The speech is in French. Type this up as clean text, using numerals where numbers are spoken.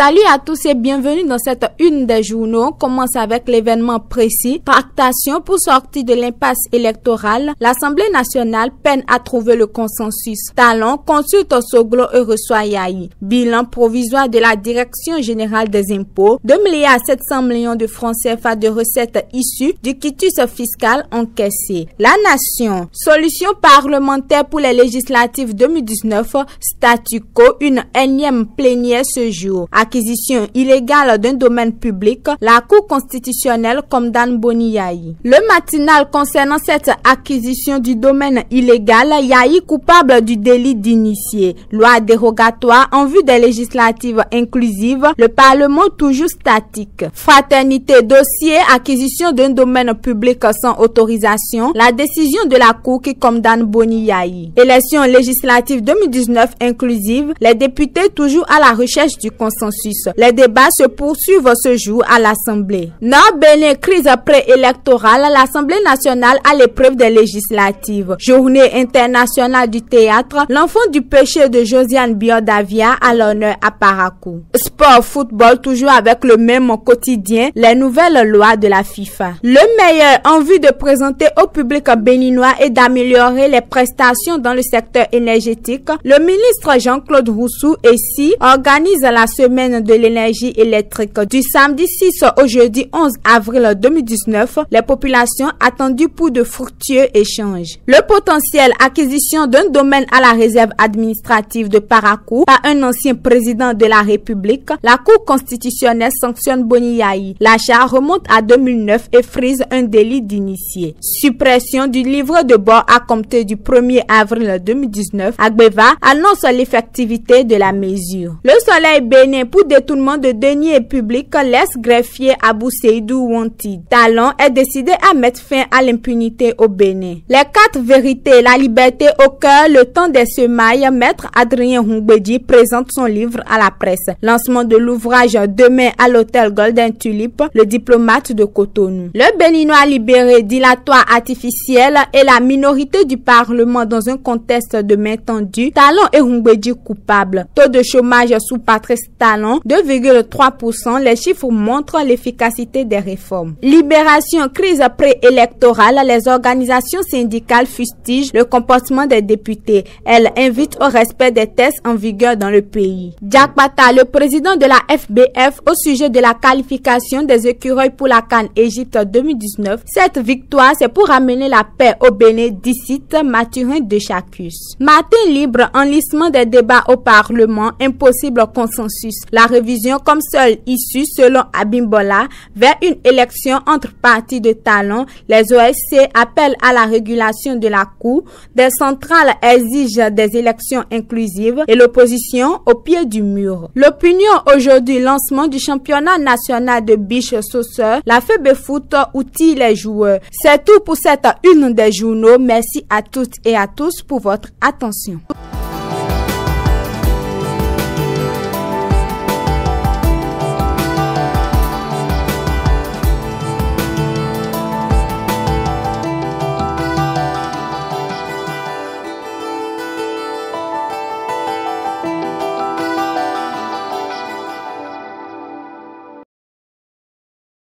Salut à tous et bienvenue dans cette une des journaux. On commence avec l'événement précis. Tractation pour sortir de l'impasse électorale. L'Assemblée nationale peine à trouver le consensus. Talon consulte Soglo et reçoit Yahi. Bilan provisoire de la Direction générale des impôts. 2 milliards 700 millions de francs CFA de recettes issues du quitus fiscal encaissé. La Nation. Solution parlementaire pour les législatives 2019. Statu quo. Une énième plénière ce jour. Acquisition illégale d'un domaine public, la Cour constitutionnelle condamne Boni Yahi. Le matinal concernant cette acquisition du domaine illégal, Yahi coupable du délit d'initié. Loi dérogatoire en vue des législatives inclusives, le Parlement toujours statique. Fraternité, dossier, acquisition d'un domaine public sans autorisation, la décision de la Cour qui condamne Boni Yahi. Élections législatives 2019 inclusives, les députés toujours à la recherche du consensus. Les débats se poursuivent ce jour à l'Assemblée. Nord-Bénin, crise préélectorale, l'Assemblée nationale à l'épreuve des législatives. Journée internationale du théâtre, l'enfant du péché de Josiane Biodavia à l'honneur à Parakou. Sport, football, toujours avec le même quotidien, les nouvelles lois de la FIFA. Le meilleur en vue de présenter au public béninois et d'améliorer les prestations dans le secteur énergétique, le ministre Jean-Claude Roussou organise la semaine de l'énergie électrique du samedi 6 au jeudi 11 avril 2019, les populations attendues pour de fructueux échanges. Le potentiel acquisition d'un domaine à la réserve administrative de Parakou par un ancien président de la République, la Cour constitutionnelle sanctionne Boni Yahi. L'achat remonte à 2009 et frise un délit d'initié. Suppression du livre de bord à compter du 1er avril 2019, Agbeva annonce l'effectivité de la mesure. Le Soleil Bénin pour détournement de deniers publics laisse greffier Abou Seydou Wanti. Talon est décidé à mettre fin à l'impunité au Bénin. Les 4 vérités, la liberté au cœur, le temps des semailles, maître Adrien Hungbedi présente son livre à la presse. Lancement de l'ouvrage demain à l'hôtel Golden Tulip, le diplomate de Cotonou. Le Béninois libéré, dilatoire artificiel et la minorité du Parlement dans un contexte de main tendue. Talon et Hungbedi coupables. Taux de chômage sous Patrice Talon, 2,3%, les chiffres montrent l'efficacité des réformes. Libération, crise préélectorale, les organisations syndicales fustigent le comportement des députés. Elles invitent au respect des tests en vigueur dans le pays. Jack Pata, le président de la FBF, au sujet de la qualification des écureuils pour la CAN Égypte 2019. Cette victoire, c'est pour amener la paix au Bénin, dicite Mathurin de Chacus. Matin libre, enlissement des débats au Parlement, impossible consensus. La révision comme seule issue selon Abimbola vers une élection entre partis de talent. Les OSC appellent à la régulation de la Cour. Des centrales exigent des élections inclusives et l'opposition au pied du mur. L'opinion aujourd'hui, lancement du championnat national de beach soccer. La FEBEFoot outille les joueurs. C'est tout pour cette une des journaux. Merci à toutes et à tous pour votre attention.